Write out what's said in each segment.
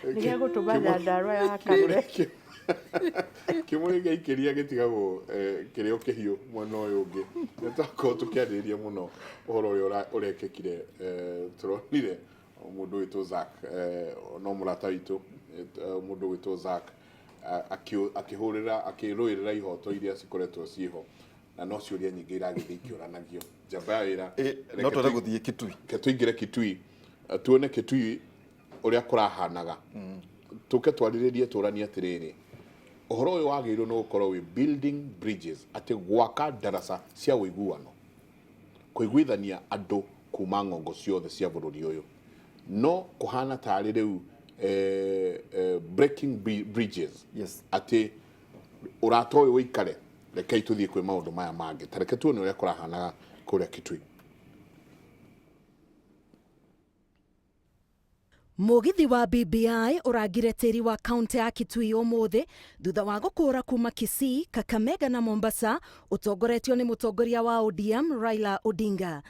Nigia gutubanya ndarwa ya kanure. Kimwe gaikiria gitigagwo kirio kihio mwana uyu ungi. Nitako tukiariria muno uhoro uria urekekire turonire mundu witwo Zack no murata witu mundu witwo Zack akihurira akiruirira ihoto iria cikoretwo ciho na no ciuria nyingi iragithikio ranagio jamba wira no twara guthie Kitui tuingire Kitui tuone Kitui uria kurahanaga tuke twariririe turania atiriri uhoro uyu wagirwo no ukorwo wi building bridges ati gwaka darasa cia wiguano kuiguithania andu kuma ngongo ciothe cia bururi uyu no kuhana tari riu breaking bridges yes ati urato uyu wikare reke tuthie kwi maundu maya mangi tareke tuone uria kurahanaga kuria Kitui. Mugithi wa BBI uragire tiri wa kaunti ya Kitui umuthi thutha wa gukura kuma Kisii, Kakamega na Mombasa utongoretio ni mutongoria wa ODM Raila Odinga.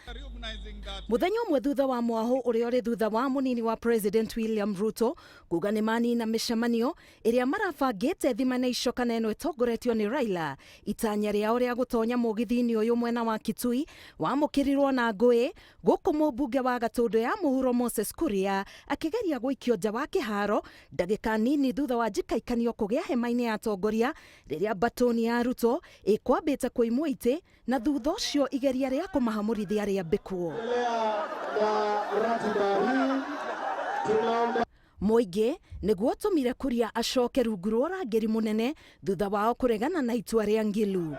Muthenya umwe thutha wa mwaho uria uri thutha wa munini wa President William Ruto kuga ni manina micemanio iria marabangite thimana icokana eno itongoretio ni Raila itanya riao ria gutonya mugithi-ini uyu mwena wa Kitui wamukirirwo na ngui guku mubunge wa Gatundu ya Muhuro Moses Kuria akigeria gwikio nja wa kiharo ndagika nini thutha wa njikaikanio kugia hema-ini ya atongoria riria batoni ya Ruto ikwambite kuimwo iti na thutha ucio igeria ria kumahamurithia ria mbikwo. Muingi niguo tumire Kuria acoke rungu rwa urangiri munene thutha wao kuregana na itua ria Ngilu.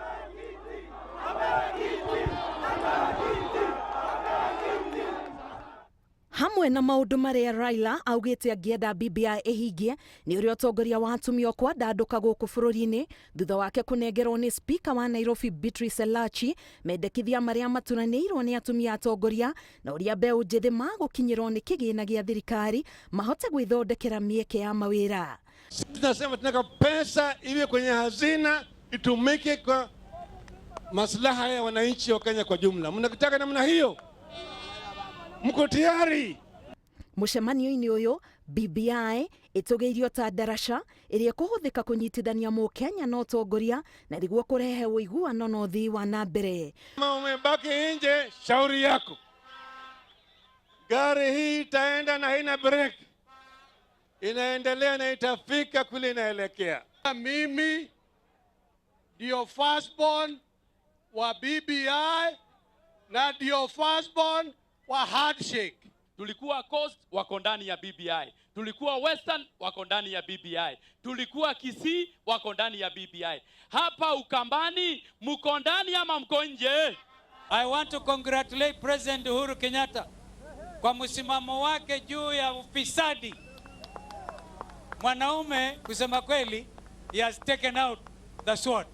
Hamwe na maundu maria Raila augite angienda BBI ihingie ni uria utongoria wa atumia kwa ndanduka guku bururi-ini thutha wake kunengerwo ni speaker wa Nairobi Beatrice Elachi mendekithia maria maturanirwo ni atumia atongoria na uria mbeu njithi magukinyirwo ni kigina gia thirikari mahote gwithondekera mieke ya mawira. Tunasema tunataka pesa iwe kwenye hazina itumike kwa maslaha ya wananchi wa Kenya kwa jumla. Mnakitaka namna hiyo? Mko tayari? Mucemanio-ini uyu BBI itugeirio ta darasha iria kuhuthika kunyitithania Mukenya na utongoria na niguo kurehe uiguano na uthii wa na mbere. Kama umebaki nje, shauri yako. Gari hii itaenda na haina break. Inaendelea na itafika kule inaelekea. Mimi ndio firstborn wa BBI na ndio firstborn wa handshake. Tulikuwa Coast wako ndani ya BBI. Tulikuwa Western wako ndani ya BBI. Tulikuwa Kisii wako ndani ya BBI. Hapa Ukambani mko ndani ama mko nje? I want to congratulate President Uhuru Kenyatta kwa msimamo wake juu ya ufisadi. Mwanaume kusema kweli, he has taken out the sword.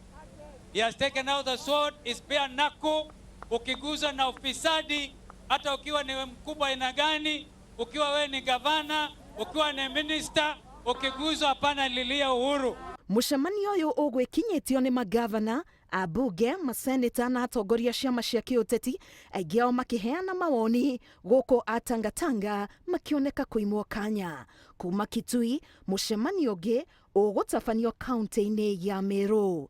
He has taken out the sword, is bare knuckle. Ukiguza na ufisadi, hata ukiwa ni mkubwa aina gani, ukiwa we ni gavana, ukiwa ni minister, ukiguzwa hapana lilia Uhuru. Mucemanio uyu ugwikinyitio ni magavana, abunge, maseneta na atongoria ciama cia kiuteti aingi ao makiheana mawoni guku atangatanga makioneka kuimwo kanya. Kuma Kitui, mucemanio ungi ugutabanio kaunti-ini ya Meru.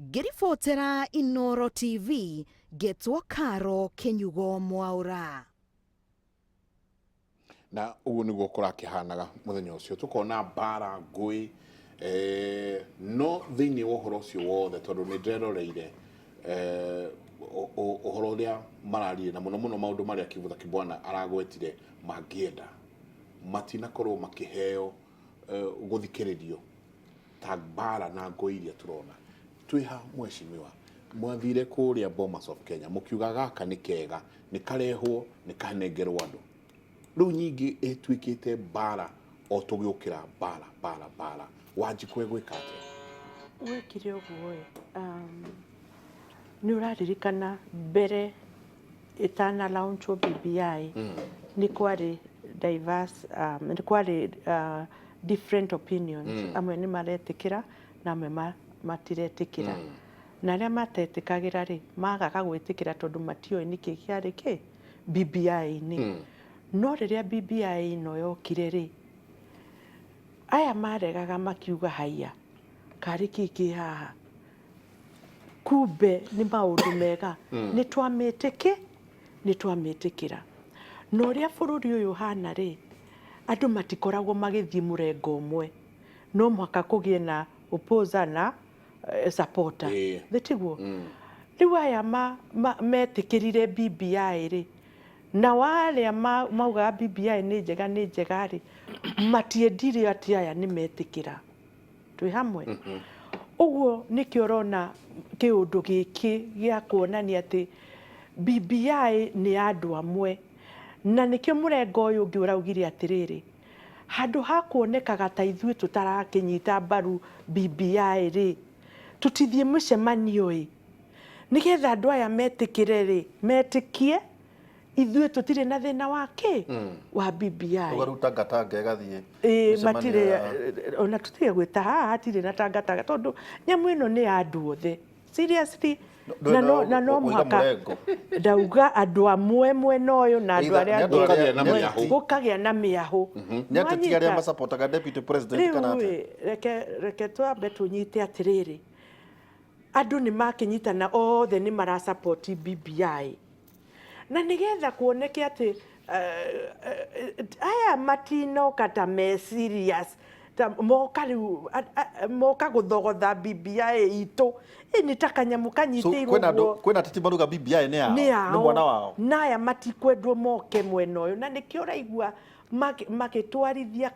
Ngiribotera Inooro TV, getwo Karo Kenyugo Mwaura. Na uguo niguo kurakihanaga muthenya ucio tukona bara ngui no thiini wa uhoro ucio wothe tondu ni nderoreire uhoro uria mararire na muno maundu maria Kivutha Kibwana aragwetire mangienda matinakorwo makiheo guthikiririo ta bara na ngui iria turona twiha mweshimiwa mwathire kuria Bomas of Kenya mukiuga gaka ni kega ni karehwo ni kanengerwo andu riu nyingi etwikite bara o tugiukira bara Wanjikũ gwika atia wekire uguo ni uraririkana mbere itana launch wa BBI ni kwari diverse ni kwari different opinions amwe ni maretikira na amwe matiretikira na aria mateetikagira ri magaga gwitikira tondu matio niki kiari ki BBI ni no riria BBI ino yokire ri aya maregaga makiuga haya kari kiki haha kumbe ni maundu mega ni twametikira no ria bururi uyu hana ri andu matikoragwo magithii murengo umwe no mwaka kugie na opposer na supporter thitiguo riu aya metikirire BBI ri na wale mauga BBI ni njega ri matiendire ati aya ni metikira twi hamwe uguo nikio rona kiundu giki gia kuonania ati BBI ni andu amwe na nikio murengo uyu ungi uraugire atiriri handu ha kuonekaga ta ithui tutarakinyita mbaru BBI ri tutithie mucemanio nigetha andu aya metikire ri metikie ithui tutire na thina wake wa BBI ugaruta gatanga gathie matire ona tutige gwita haha atire na tanga tondu nyamu ino ni andu othe seriously na no mwaka ndauga andu amwe mwena uyu na andu aria gukagia na miahu nyateti aria masupportaga deputy president kana reke twambe tunyite atiriri andu ni makinyitana othe ni mara support BBI na nigetha kuoneke ati aya matino kata me serious moka guthogotha BBI itu ni takanyamu kanyitiirwo kwena titi baruga BBI ni mwana wao na aya matikwendwo moke mwena uyu na nikio raigua magitwarithia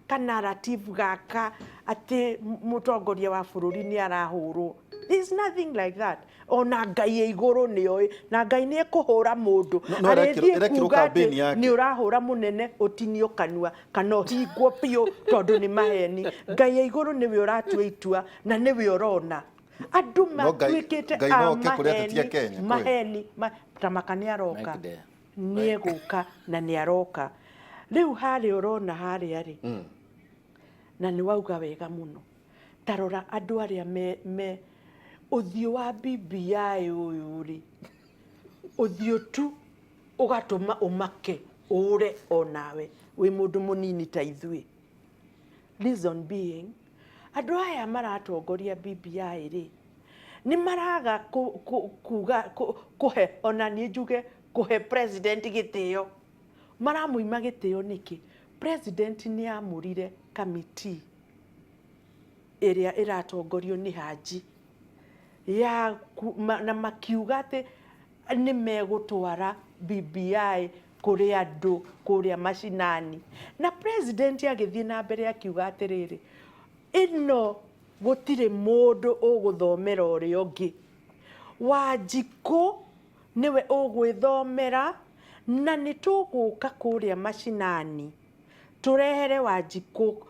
ka narrative gaka ati mutongoria wa bururi ni arahurwo. There's nothing like that. Ona Ngai e iguru ni oi na Ngai ni ekuhura mundu ni urahura munene utinio kanua kana hingwo pio tondu ni maheni. Ngai e iguru ni we uratua itua na ni we urona andu matwikite maheni tamakani aroka ni eguka na ni aroka riu hari urona hari ari na ni wauga wega muno tarora andu aria me uthio wa BBI uyu ri uthio tu ugatuma umake ure onawe wi mundu munini ta ithui. Reason being andu aya maratongoria BBI ri ni maraga kuhe ona ni njuge kuhe president gitio maramuima gitio niki president ni amurire committee area iratongorio ni Haji ya na makiuga ati ni megutwara BBI kuri andu kuria mashinani na president agithie na mbere akiuga atiriri ino gutire mundu uguthomera uri ungi Wanjiku niwe ugwithomera na nituguka kuria mashinani turehere Wanjiku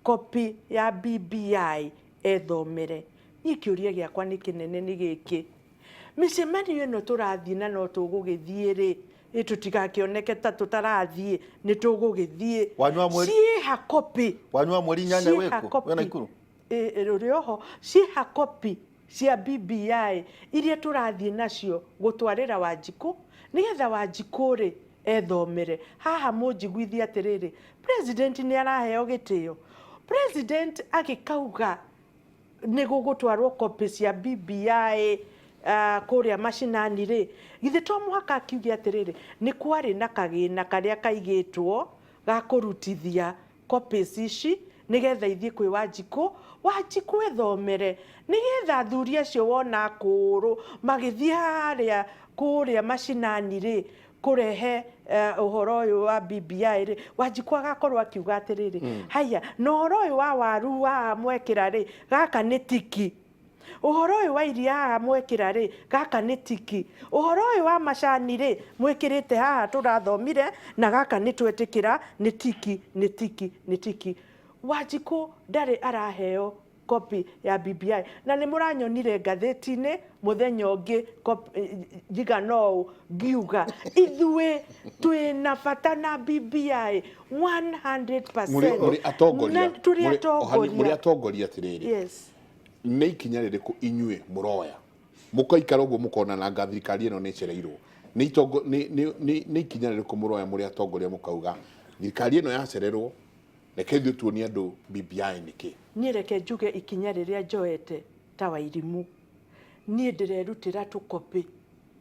copy ya BBI ethomere. Nikiuria giakwa ni kinene ni giki micemanio ino turathie na no tugugithie ri tutigakioneke ta tutarathie ni tugugithie ci ha copy wanywa mweri nyanya weku wena ikuru rioho ci ha copy cia BBI iria turathie nacio gutwarira Wanjiku nigetha Wanjiku ri ethomere haha munjiguithia atiriri president ni araheo gitio president agikauga ni gugutwarwo copy cia BBI kuria mashinani ri githe to muhaka akiugia atiriri ni kwari na kagina karia kaigitwo ga kurutithia copies ici nigetha ithie kwi Wanjiku ethomere nigetha athuri acio wona kuru magithie haria kuria mashinani ri kurehe uhoro uyu wa BBI ri Wanjiku agakorwo akiuga atiriri haya no uhoro uyu wa waru wa mwekira ri gaka ni tiki uhoro uyu wa iria mwekira ri gaka ni tiki uhoro uyu wa macani ri mwekirite haha turathomire na gaka ni twetikira ni tiki Wanjiku ndari araheo copy ya BBI na ni muranyonire ngatheti-ini muthenya ungi jiga no giuga ithui twina bata na BBI 100%. muri atongoria atiriri yes ni ikinya ririku inyue muroya mukaikara uguo mukona na thirikari ino ni cereirwo ni ikinya rĩrĩkũ mũroya mũrĩ atongoria mũkauga thirikari ĩno yacererwo reke ithuĩ tuonie andũ BBI nĩkĩ? Niĩ reke njuge ikinya rĩrĩa njoete ta Wairimu, niĩ ndĩrerutĩra tũkopi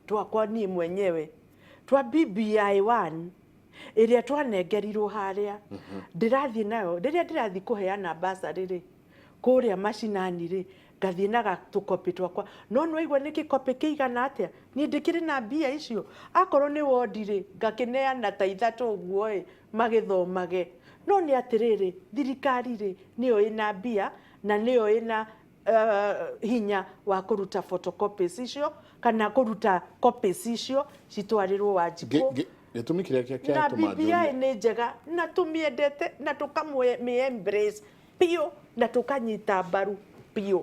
twakwa niĩ mwenyewe twa BBI 1 ĩrĩa twanengerirwo harĩa ndĩrathiĩ nayo rĩrĩa ndĩrathiĩ kũheana basarĩ rĩ kũrĩa macinani rĩ ngathiĩ na gatũkopi twakwa no nĩwaigua nĩ gĩkopi kĩigana atĩa niĩ ndĩkĩrĩ na mbia icio akorwo nĩ wondi rĩ ngakĩneana ta ithatũ ũguo ĩ magĩthomage no nĩ atĩrĩrĩ thirikari rĩ nĩyo ĩna mbia na nĩyo ĩna hinya wa kũruta photocopies icio kana kũruta copies icio citwarĩrwo Wanjikũ gĩtũmi kĩrĩa na BBI nĩ njega na tũmĩendete na tũkamĩ-embrace piũ na tũkanyita mbaru piũ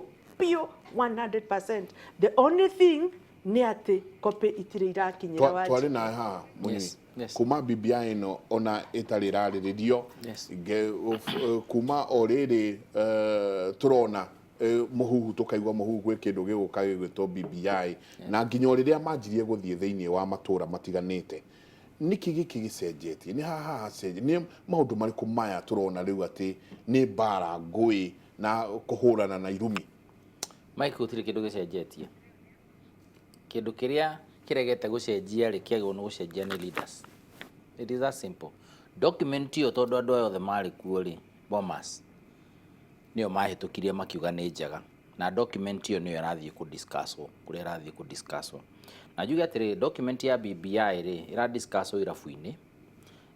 100%. The only thing nĩ atĩ copy itirĩ irakinyĩra Wanjikũ. Twarĩ na haha kuma BBI ĩno ona ĩtarĩ ĩrarĩrĩrio kuma o rĩrĩ tũrona mũhuhu tukaigua mũhuhu gwĩ kĩndũ gĩgũka gĩgwĩtwo BBI na nginya rĩrĩa manjirie gũthiĩ thĩinĩ wa matũra matiganĩte niki gĩkĩ gĩcenjetie nĩ haha nĩ maũndũ marĩkũ maya tũrona rĩu atĩ nĩ mbara ngũĩ na kũhũrana na irumi? Mike, gũtirĩ kĩndũ gĩcenjetie. Kĩndũ kĩrĩa kĩregete gũcenjia rĩ kĩagĩrĩirwo nĩ gũcenjia nĩ leaders. It is that simple. Document ĩyo tondũ andũ othe marĩ kuo rĩ Bomas nĩyo mahĩtũkirie makiuga nĩ njega na document ĩyo nĩyo ĩrathiĩ kũ-discusswo kũrĩa ĩrathiĩ kũ-discusswo. Na njuge atĩrĩ document ya BBI rĩ ĩra-discusswo irabu-inĩ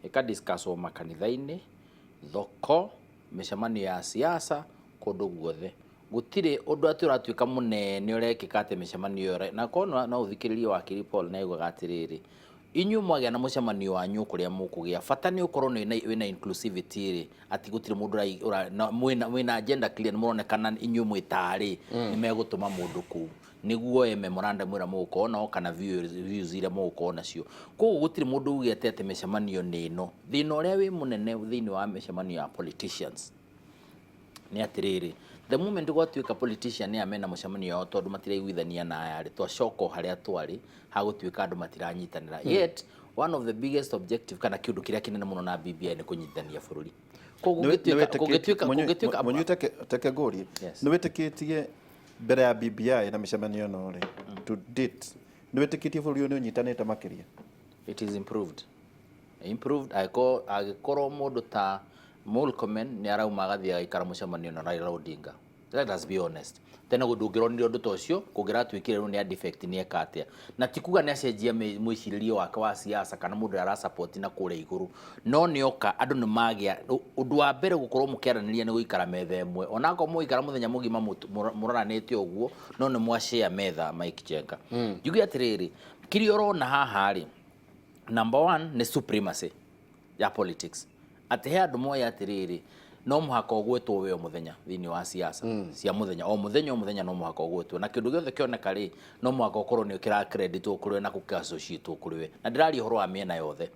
ĩka-discusswo makanitha-inĩ thoko mĩcemanio ya siasa kũndũ guothe gũtirĩ ũndũ atĩ ũratuĩka mũnene ũrekĩka atĩ mĩcemanio ĩyo na korwo no ũthikĩrĩrie wakiri Paul na augaga atĩrĩrĩ inyuĩ mwagĩa na mũcemanio wanyu kũrĩa mũkũgĩa bata nĩ ũkorwo wĩna inclusivity rĩ atĩ gũtirĩ mũndũ mwĩna agenda clear nĩ mũronekana inyuĩ mwĩtarĩ nĩ megũtũma mũndũ kũu nĩguo memorandum ĩrĩa mũgũkorwo nao kana views iria mũgũkorwo nacio koguo gũtirĩ mũndũ ugĩte atĩ mĩcemanio nĩ ĩno thĩna ũrĩa wĩ mũnene thĩinĩ wa mĩcemanio ya politicians nĩ atĩrĩrĩ the moment gwatuĩka politician nĩ amena mũcemanio wao tondũ matiraiguithania na aya rĩ twacoka harĩa twarĩ hagũtuĩka andũ matiranyitanĩra yet one of the biggest objective kana kĩndũ kĩrĩa kĩnene mũno na BBI nĩ kũnyitithania bũrũri koguo gũgĩtuĩka teke ngũrie nĩ wĩtĩkĩtie mbere ya BBI na mĩcemanio ĩno rĩ to date nĩ wĩtĩkĩtie bũrũri ũyũ nĩ ũnyitanĩte makĩria? It is improved agĩkorwo mũndũ ta Murkomen nĩ arauma agathiĩ agaikara mũcemanio na Raila Odinga. Let us be honest. Tena ndũngĩronire ũndũ ta ũcio kũngĩratuĩkire rĩu nĩ defect nĩ eka atĩa na ti kuga nĩ acenjia mwĩcirĩrie wake wa siasa kana mũndũ ara support na kũrĩa igũrũ no nĩ oka andũ nĩ magĩa ũndũ wa mbere gũkorwo mũkĩaranĩria nĩ gũikara metha ĩmwe onako mũikara mũthenya mũgima mũroranĩte ũguo no nĩ mwashare metha Mike Jenga. Njuge atĩrĩrĩ kĩrĩa ũrona haha rĩ number 1 nĩ supremacy ya politics atĩ he andũ moya atĩrĩrĩ no mũhaka ũgwĩtwo we o mũthenya thĩinĩ wa siasa cia mũthenya o mũthenya no mũhaka ũgwĩtwo na kĩndũ gĩothe kĩoneka rĩ no mũhaka ũkorwo nĩ kĩra credit kũrĩ na gũka-associate kũrĩ we na ndĩraria ũhoro wa mĩena yothe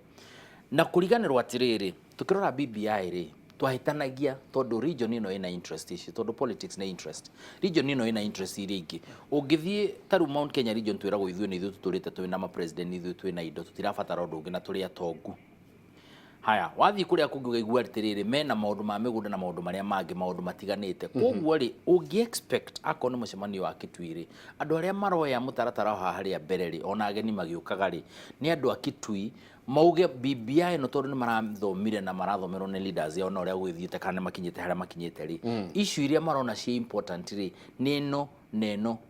na kũriganĩrwo atĩrĩrĩ tũkĩrora BBI rĩ twahĩtanagia tondũ region ĩno ĩna interest ici tondũ politics nĩ interest region ĩno ĩna interest iria ingĩ ũngĩthiĩ taru Mount Kenya region twĩragwo ithuĩ nĩ ithuĩ tũtũrĩte twĩna ma president ithuĩ twĩna indo tũtirabatara ũndũ ũngĩ na tũrĩ atongu. Haya wathiĩ kũrĩa kũngĩ ũkaigua atĩrĩrĩ mena maũndũ ma mĩgũnda na maũndũ marĩa mangĩ maũndũ matiganĩte koguo rĩ ũngĩ expect akorwo nĩ mũcemanio wa Kitui rĩ andũ arĩa maroya mũtaratara wa harĩa mbere rĩ ona ageni magĩũkaga rĩ nĩ andũ a Kitui mauge BBI no tondũ nĩ marathomire na marathomerwo nĩ leaders yao na ũrĩa gũthiĩte kana makinyĩte harĩa makinyĩte rĩ issue iria marona cia important rĩ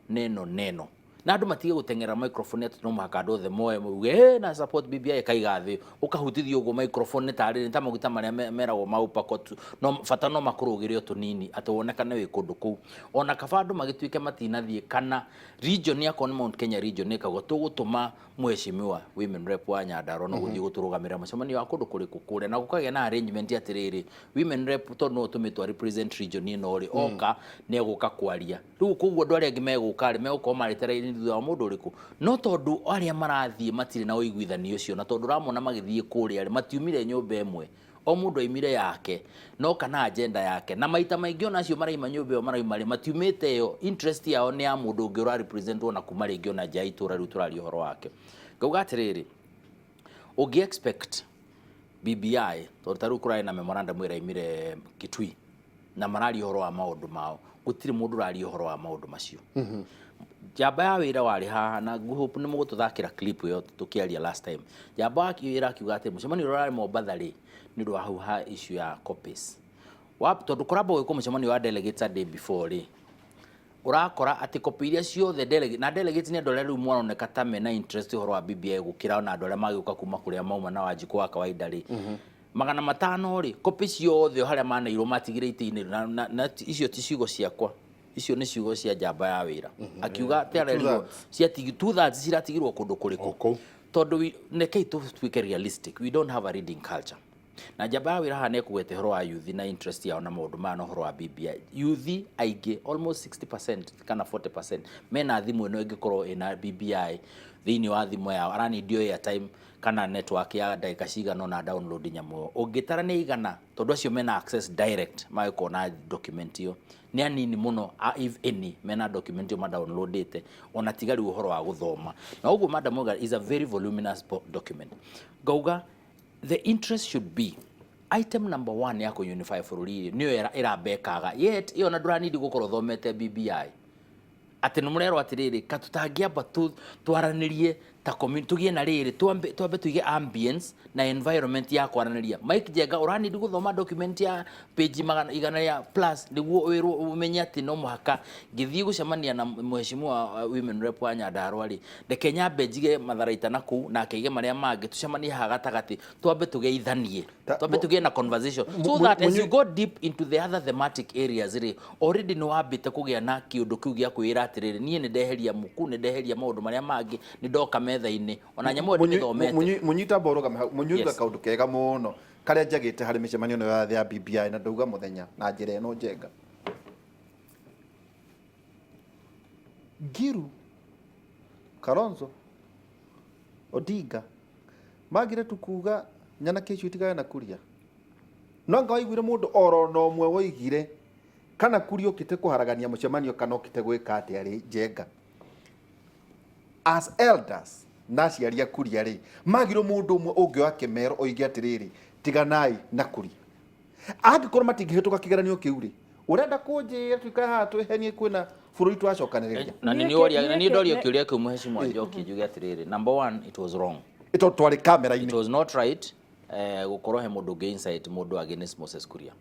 neno na andũ matige gũteng'era microphone atĩ no mũhaka andũ othe moe muge na support BBI kaiga thĩ ũkahutithia ũguo microphone nĩ ta maguta marĩa meragwo maupakot no bata no makũrũgĩre tũnini atĩ wonekane wĩ kũndũ kũu ona kaba andũ magĩtuĩke matinathiĩ kana region ya Mount Kenya region ĩkagwo tũgũtũma mweshimiwa women rep wa Nyandarua no gũthiĩ gũtũrũgamĩrĩra mũcemanio wa kũndũ kũrĩkũ kũrĩa na gũkagĩa na arrangement atĩrĩrĩ women rep tondũ no tũmĩtwa represent region ĩno rĩ oka nĩ egũka kwaria rĩu koguo andũ arĩa angĩ megũka rĩ megũkorwo marĩtereire thutha wa mũndũ ũrĩkũ no tondũ arĩa marathiĩ matirĩ na ũiguithanio ũcio na tondũ ramona magĩthiĩ kũrĩa rĩ matiumire nyũmba ĩmwe o mũndũ aimire yake no kana agenda yake na maita maingĩ ona acio maraima nyũmba ĩyo maraima rĩ matiumĩte ĩyo interest yao nĩ ya mũndũ ũngĩ ũra representwo na kuma rĩngĩ ona nja itũra rĩu tũraria ũhoro wake ngauga atiriri ungi expect BBI to taru kurai na memorandum ira imire Kitui na marari horo wa maundu mao gutiri mundu rari horo wa maundu macio jamba ya wira wari haha na hope ni mugututhakira clip yo tukiaria last time jamba akira akiuga ati mucemani rorari Mombatha ri ni ndo hau ha issue ya copies wap to dukorabo giko mucemani wa delegates a day before ri urakora ati copy iria ciothe delegate na delegates ni andore ru mwana oneka ta mena interest horo wa BBI gukira na andore magiuka kuma kuria mauma na Wanjiku wa kawaida ri magana matano ri copy ciothe haria maneirwo matigire iti-ini na icio ti ciugo ciakwa icio ni ciugo cia jamba ya wira akiuga ati arerwo ciatigi 2/3 ciratigirwo kundu kuriku tondu nekei tuike realistic, we don't have a reading culture na jamba ya wira hane kuwete horo wa youth na interest yao na maundu mana horo wa BBI youth aige almost 60% kana 40% mena thimu ino ingikorwo ina BBI thini wa thimu yao arani dio ya time kana network ya dakika cigana na download nyamo ungitara ni igana tondu acio mena access direct magiko na document yo ni anini muno if any mena document yo ma downloadete ona tigari uhoro wa guthoma na uguo Madam Oga is a very voluminous document gauga the interest should be item number 1 ya ku unify bururi niyo irabekaga yet iyo na ndurani gukorwo thomete BBI ati numurero atiriri katutangiamba twaranirie ta community tugie na riri twambe tuige ambience na environment ya kwaraniria Mike Njenga urani guthoma document ya page igana ya plus niguo wirwo umenye ati no muhaka ngithii gucemania na mheshimiwa women rep wa Nyandarua ri de Kenya bejige matharaita naku na keige maria mangi tucemanie ha gatagati twambe tugeithanie twambe tugie na conversation so that as you go deep into the other thematic areas ri already no wambite kugia na kiundu kiu gia kwira atiriri nie ni ndeheria muku ni ndeheria maundu maria mangi ni ndoka metha-ini ona nyamu ndi thomete munyita boroga munyuga kaundu kega muno karia njagite hari micemanio no ya BBI na ndauga muthenya na njira eno njenga Giru Kalonzo Odinga magire tukuga nyana kicu itigaye na kuria no nga waiguire mundu oro no mwe woigire kana kuria okite kuharagania mucemanio kana okite gwika ati ari njenga as elders na ciaria kuria ri magiro mundu umwe ungio akemero oige atiriri tiganai na kuria angikorwo matingihituka kigeranio kiu ri urenda kunjira tuikae haha twihenie kwina bururi twacokaniriria na ni ndorio kiuria kiu mheshimiwa Njoki njuge atiriri number 1 it was wrong ito twari kamera ini it was not right gukorwo he mundu gainsight mundu against Moses Kuria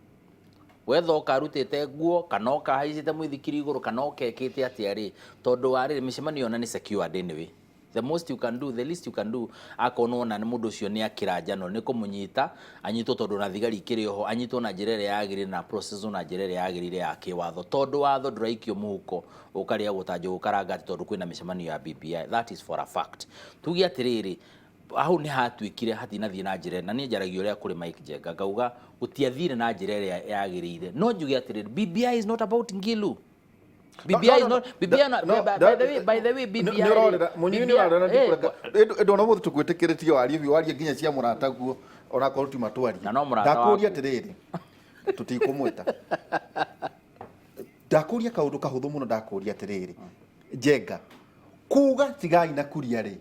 wetho karutite guo kana kahaicite mwithikiri iguru kana kekete atiari tondu wari micemanio na ni secured anyway the most you can do the least you can do akonona ni mundu ucio ni akirajano ni kumunyita anyitwo tondu na thigari ikiri ho anyitwo na njirere yagiri na process na njirere yagirire ya kiwatho tondu watho nduraikio muhuko ukaria gutanjo ukaranga tondu kwina micemanio ya BBI that is for a fact tugi atiriri aho ni hatwikire hatina thie na njire na ni njaragio uria kuri Mike Njenga ngauga gutiathire na njire ria yagirire no njuge atiriri BBI is not about Ngilu BBI is not BBI by the way BBI munyini warana ndikureka endo no muthu tukwitikiritio warie nginya cia murata guo ona koruti matwari ndakuria atiriri tutikumwita ndakuria kaundu kahuthu muno ndakuria atiriri Njenga kuga tigai na kuria ri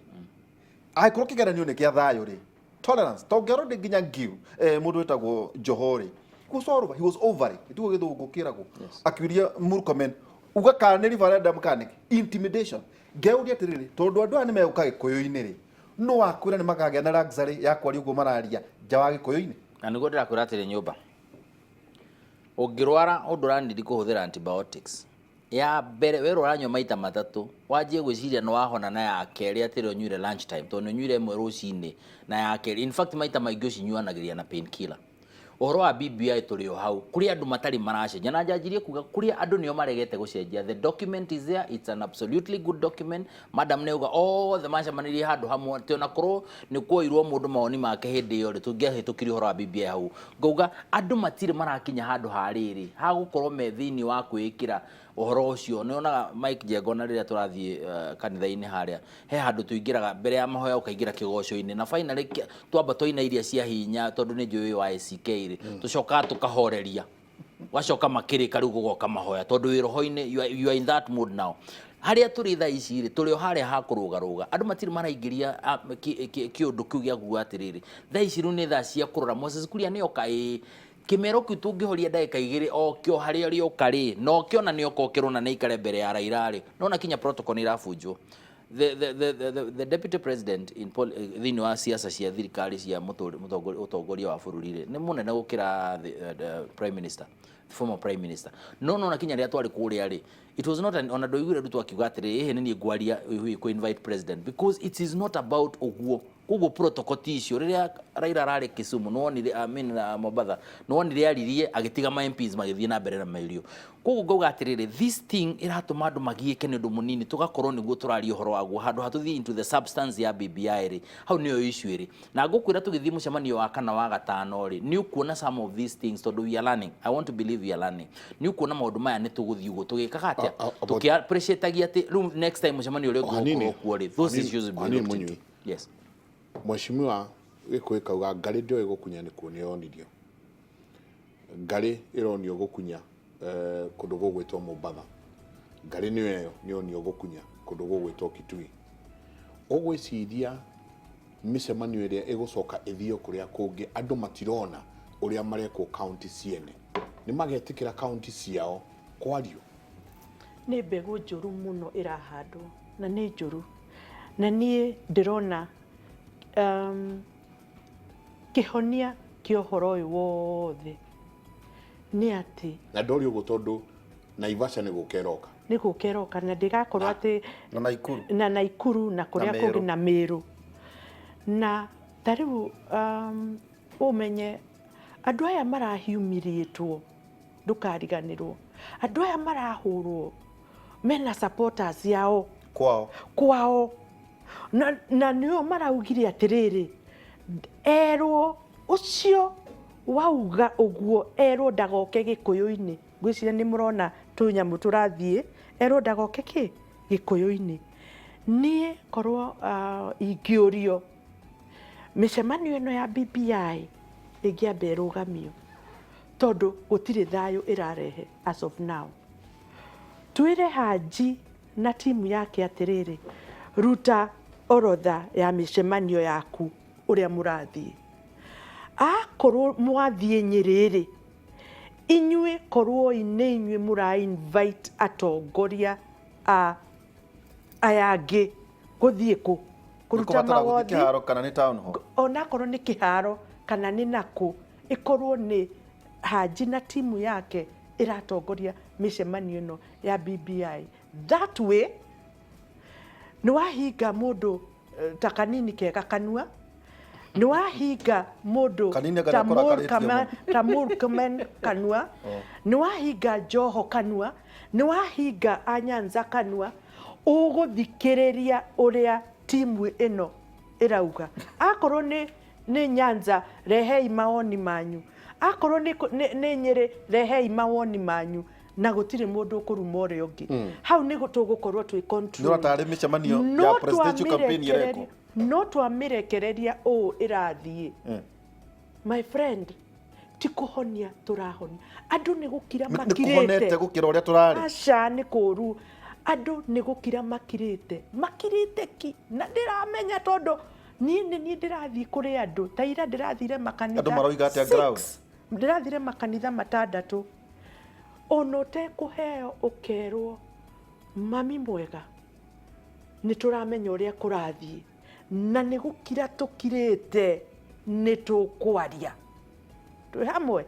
aikorwo kigeranio ni kia thayo ri tolerance tongero ndi nginya ngiu mundu wetagwo Johori kusorwa he was over it itugo githungu kirago akiuria Murkomen uga kana referendum mechanic intimidation ngeuria atiriri tondu andu ani meuka gikuyu-ini ri no wakwira ni makagea na luxury ya kwari uguo mararia nja wa gikuyu-ini na niguo ndirakwira atiri nyumba ungirwara undurani kuhuthira antibiotics ya mbere wero ranywa maita matatu wajie gwiciria no wahona na ya keri atiri onyure lunch time tondu nyure imwe rucini na ya keri in fact maita maingĩ ucinyuanagiria na painkiller uhoro wa BBI turi o hau kuri andu matari maracenjia na njanjirie kuga kuri andu nio maregete gucenjia the document is there it's an absolutely good document madam neuga the macemanirie handu hamwe te ona korwo ni kuoirwo mundu maoni make hindi iyo ri tungihitukirio uhoro wa BBI hau ngauga andu matire marakinya handu hariri ha gukorwo me thini wa kwikira uhoro ucio ni ona Mike Njenga na riria turathie kanitha-ini haria he handu tuingiraga mbere ya mahoya ukaingira kigoco-ini na finally twamba toina iria cia hinya tondu ni njui wa ACK ri tucoka tukahoreria wacoka makirika riu gugoka mahoya tondu wi roho-ini you are in that mood now haria turi tha ici ri turi o haria ha kurugaruga andu matiri maraingiria kiundu kiu gia kuga atiriri tha ici ru ni tha cia kurora Moses Kuria ni oka kimero kiu tungihoria ndagika igiri o kio haria ri okari no kio na ni okokiruna ni ikare mbere ya Raila ri no na kinya protocol ni rafujwo the deputy president in thini wa siasa cia thirikari cia mutongoria wa bururi ri ni munene gukira the prime minister, the former prime minister no na kinya ria twari kuria ri it was not on a doigure rutu akiuga atiri ehe ni ngwaria ku invite president because it is not about oguo kugo protocol tisio riria Raila rari Kisumu no ni na Mombasa no ni riaririe agitiga ma MPs magithie na mbere na mairio kugo ngauga atiriri this thing iratuma andu magiike ni undu munini tugakorwo niguo turario horo waguo handu hatuthi into the substance ya BBI ri hau niyo issue ri na ngukwira tugithie mucemanio wa kana wa gatano ri ni ukuona some of these things tondu we are learning. I want to believe we are learning. Ni ukuona maundu maya ni tuguthii uguo tugikaga atia tuki appreciate ati next time mucemanio ri ngukuo ri those issues will be looked into. Yes. Mheshimiwa gikuikauga ngari ndio igukunya ni kuone onirio ngari ironio gukunya kundu gugwitwo Mombasa ngari niyo nionio gukunya kundu gugwitwo Kitui ugwiciria micemanio iria igucoka ithio kuria kungi andu matirona uria mareko county ciene ni magetikira county ciao kwario ni mbegu njuru muno irahandwo na ni njuru na nie ndirona kihonia kio horo uyu wothe ni ati na ndori ugo tondu Naivasha ni gukeroka na ndigakorwo ati na Naikuru na kuria kungi na Meru na tariu umenye andu aya marahumiliatwo ndukariganirwo andu aya marahurwo mena supporters yao kwao na niyo maraugire atiriri erwo ucio wauga uguo erwo ndagoke Gikuyu-ini ngwiciria ni murona tunyamu turathie erwo ndagoke ki Gikuyu-ini nie korwo ingiurio micemanio ino ya BBI ingiambe irugamio tondu gutire thayo irarehe as of now twire Haji na timu yake atiriri ruta orodha ya micemanio yaku uria murathie akorwo mwathie Nyerere inyue korwo inyue mura invite atongoria ayangi guthie ku kuruta mawodi kiharo kana ni town hall ona korwo ni kiharo kana ni naku ikorwo ni Haji na timu yake iratongoria micemanio ino ya BBI that way ni wahinga mundu ta kanini kega kanua ni wahinga mundu ta Murkomen kanua ni wahinga Joho kanua ni wahinga Anyanza kanua uguthikiriria uria timu ino irauga akorwo ni Nyanza rehei maoni manyu akorwo ni Nyeri rehei maoni manyu na gutire mundu kuruma uri ungi hau ni gutugukorwo twi control no tare micemanio ya presidential campaign ireko no twamirekereria irathie my friend tikuhonia turahonia andu ni gukira makirite gukira uria turari aca ni kuru andu ni gukira makirite ki na ndiramenya tondu ni ndirathie kuri andu taira ndirathire makanitha andu maroiga atia ground ndirathire makanitha matandatu onote kuheo ukerwo mami mwega ni turamenya uria kurathie na ni gukira tukirite ni tukwaria twi hamwe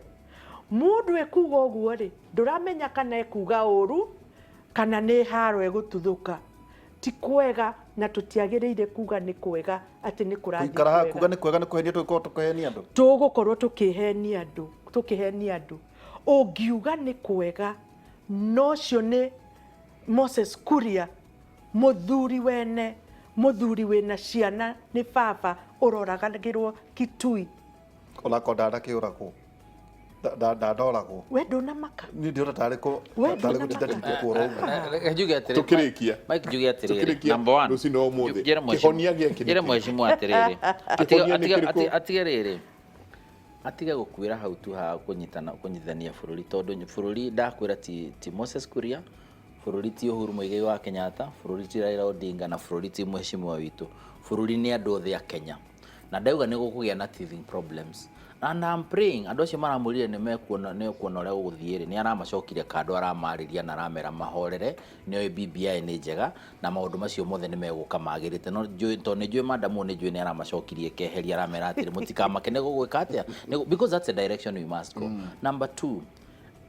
mundu ekuga uguo ri nduramenya kana ekuga uru kana ni haro egututhuka ti kwega na tutiagiriire kuga ni kwega ati ni kurathie ikara kuga ni kwega ni kuhenia tukihenia andu tugukorwo tukihenia andu ungiuga ni kwega no cio ni Moses Kuria muthuri wene muthuri wena ciana ni baba uroragagirwo Kitui ona kodada kiurako ndoragwo we ndona maka ni ndio tare ko gutete kuroga njuge atiri tukirikia Mike njuge atiri number 1 rusino umuthi kihonia giake jere mheshimiwa atiriri atigiriri atiga gukwira hau tu ha kunyithania bururi tondu bururi ndakwira ti Moses Kuria bururi ti Uhuru Muigai wa Kenyatta, bururi ti Raila Odinga na bururi ti mheshimiwa witu. Bururi ni andu othe a Kenya. Na ndauga ni gukugia na teething problems. And I'm praying andu acio maramurire ni mekuona uria guguthie ni aramacokire kando aramariria na aramera mahorere ni BBI ni njega na maundu macio mothe ni meguka magirite no to ni njui madamu ni njui ni aramacokirie keheria aramera atiri mutikamakene gugwika atia because that's the direction we must go. Number 2,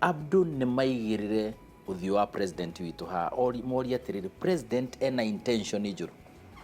Abdul ni maigirire uthio wa president witu ha mori atiriri president ena intention njuru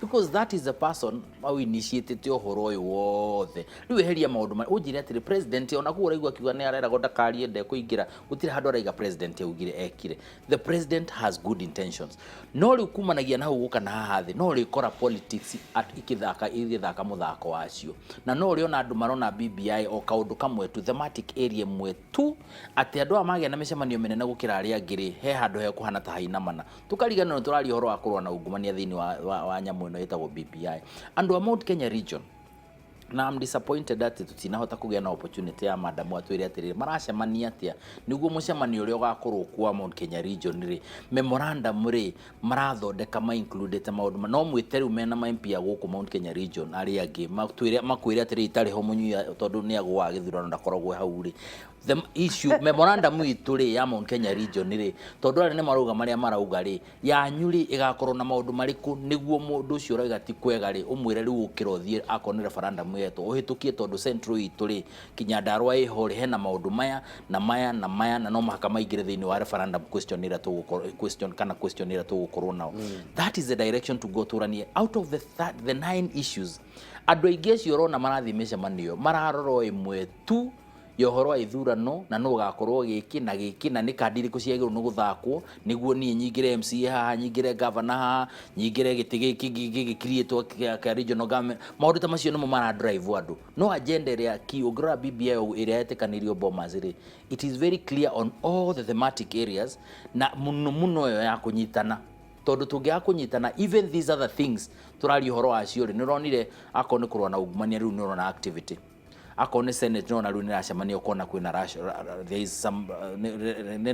because that is the person who initiated your horo wothe riu heria maundu ma ujire atiri president ona ku uraigwa kiuga ni arera goda kari ende kuingira gutire handu araiga president yaugire ekire. The president has good intentions no riu kumanagia na huguka na haha thi no ri kora politics at igithaka muthako wacio na no ri ona andu marona BBI o kaundu kamwe tu thematic area mwe tu ati andu amagia na micemanio menene gukira aria angiri he handu he kuhana ta hainamana tukarigana no turari horo wa kurwa na ungumania thini wa nyamu no etagwo BBI andu a Mount Kenya region na I'm disappointed that tutinahota kugia na opportunity ya madamu atwire atiriri maracemania atia niguo mucemanio uria ugakorwo kwa Mount Kenya region ri memorandum ri marathondeka ma included maundu no mwiteru mena ma MP ya guku Mount Kenya region ari angi makwire atiriri itari ho munyua tondu ni agwa githurano ndakoragwo hau ri the issue memorandum itu ri ya Mount Kenya region ri tondu ari ni maruga maria marauga ri ya nyuri igakorwo na maundu mariku niguo mundu ucio uraiga ti kwega ri umwire ri ukira uthie akoni referendum yetu uhitukie tondu central itu ri Kinyandarua iho ri hena maundu maya na no mahaka maigire thini wa referendum question ira tugukorwo nao. That is the direction to go to run out of the 9 issues. Andu aingĩ acio urona marathimisha manio mararoro imwe tu yohoro ithurano na no gakorwo giki na ni kandiri kuciagirwo no guthakwo niguo ni nyingire MCA haha nyingire governor haha nyingire giti create ka regional government maundu ta macio no mara drive andu no agenda ria kiugra BBI area yetekanirio Bomas ri it is very clear on all the thematic areas na muno yo ya kunyitana tondu tungia kunyitana even these other things turari horo acio ri nironire akone kurwa na ugumania riu nirona activity akone senate no na riu niracemania ukona kwina there is some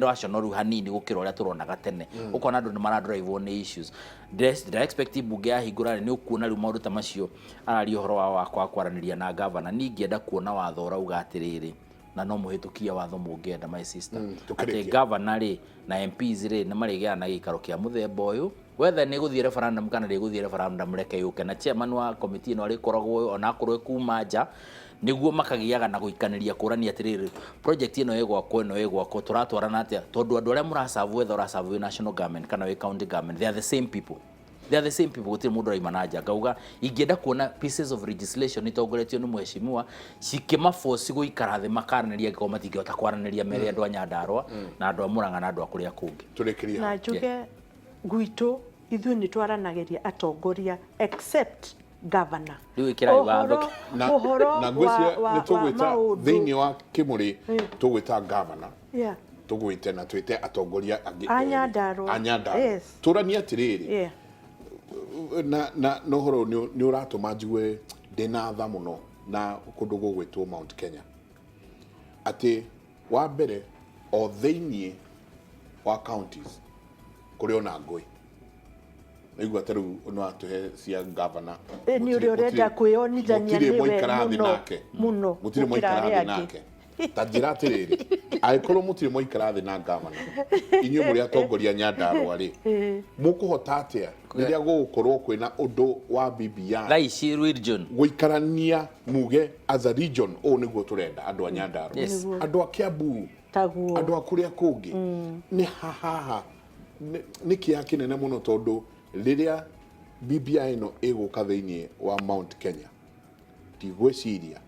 rational ru hanini gukira uria turona gatene ukona andu ni mara drive on issues the expective buge ya higura ni ukuna riu maundu ta macio arari horo wa kwaraniria na governor ningienda kuona watho urauga atiriri na no muhitukia watho mungienda my sister ati governor ri na MPs ri ni marigea na gikaro kia muthemba uyu whether ni guthie referendum kana ri guthie referendum reke yuke na chairman wa committee no ri koragwo ona akorwe kuma nja niguo makagiaga na guikaniria kurani atiriri project ino egwako turatwarana atia tondu andu aria muraserve whether uraserve national government kana county government they are the same people gutire mundu raima na nja ngauga ingienda kuona pieces of legislation itongoretio ni mheshimiwa cikima force guikara thi makaraniria ngao matingihota kwaraniria mere andu a Nyandarua na andu a Murang'a na andu a kuria kungi turekiria na njuge gwitu ithu ni twaranageria atongoria except governor riu ikira iwatho na ngwĩcia nĩ tũgwĩta thĩinĩ wa Kimuri tũgwĩta governor tũgwĩte na twĩte atongoria angĩ Anyandarua tũrania atirĩrĩ na no horo nĩ ũratũma njigue ndĩna tha mũno na kũndũ gũgwĩtwo Mount Kenya atĩ wa mbere o thĩinĩ wa counties kũrĩ ona ngũĩ igwa taru no atuhe cia governor ni uri urenda kwionithania niwe muno mutire moikara nake tajira atiriri aikoro mutire moikara na governor inyu muri atongoria Nyandarua ri mukuhota atia riria gukorwo kwina undu wa BBI Raishi region guikarania muge as a region o niguo turenda andu a Nyandarua andu a Kiambu andu a kuria kungi ni haha ni kia kinene muno tondu riria BBI no iguka thiini wa Mount Kenya tigweciria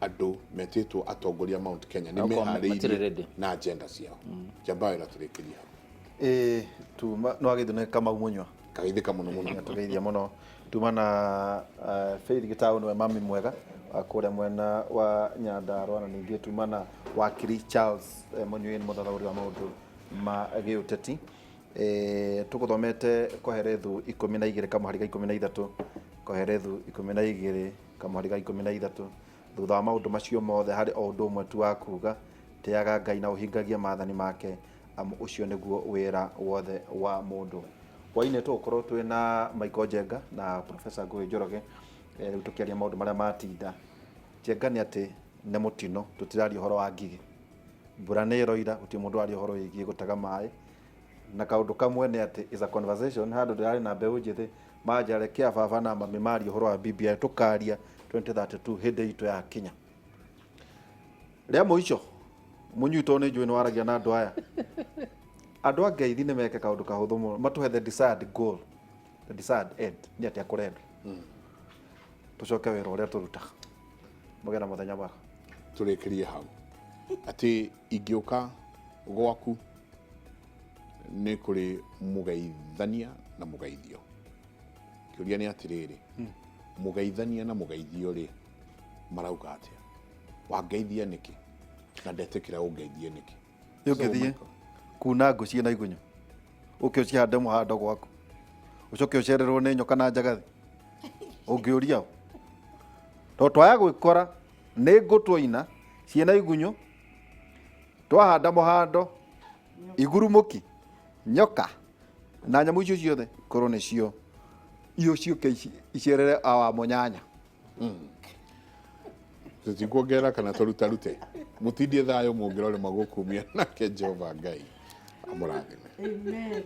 andu metitwo atongoria Mount Kenya ni mehariirie na agenda ciao jambaira turikiria tuma no agithune kama umunywa kaithika muno tugeithia muno tuma na Faith Gitau no mami mwega akuria mwena wa Nyandarua na ningi tuma na wakiri Charles Munyuini muthathauri wa maundu ma giuteti tukuthomete koherethu 12 kamuhari ga 13 koherethu 12 kamuhari ga 13 thutha wa maundu macio mothe hari o undu umwe tu wa kuga teaga Ngai na uhingagia maathani make ucio niguo wira wothe wa mundu waine tukorwo twina Michael Njenga na Professor Ngũgĩ Njoroge riu tukiaria maundu maria matinda. Njenga ni ati ne mutino tutirari uhoro wa ngigi mbura ni roira uti mundu ari uhoro wigie gutaga mai na kaundu kamwe ni ati is a conversation handu ndari na mbeu njithi majarekia baba na mami mari uhoro wa BBI tukaria 2032 hindi itu ya Kenya ria muico munyuto ni njui ni waragia na andu aya andu a ngeithi ni meke kaundu kahuthu muno matuhe the desired goal the desired end ni ati akurenda tucoke wira uria turuta mugena muthenya mwega turikirie hau ati ingiuka gwaku ni kuri mugeithania na mugeithio kiuria ni atiriri mugeithania na mugeithio ri marauga atia wangeithia niki na ndetikira ungeithie niki yongethie kuna ngo ciena igunyo uke ucihande muhando gwaku ucoke ucererwo ni nyoka na njagathi ungiuria to twaya gwikora ni ngutwoina ciena igunyo twahanda muhando igurumuki nyoka na nyamu icio ciothe korwo nicio iyo ciuke icerere awa munyanya tutikuongera kana turutarute mutindie thayo mungirore magukumia nake Jehova Ngai amurathime. Amen.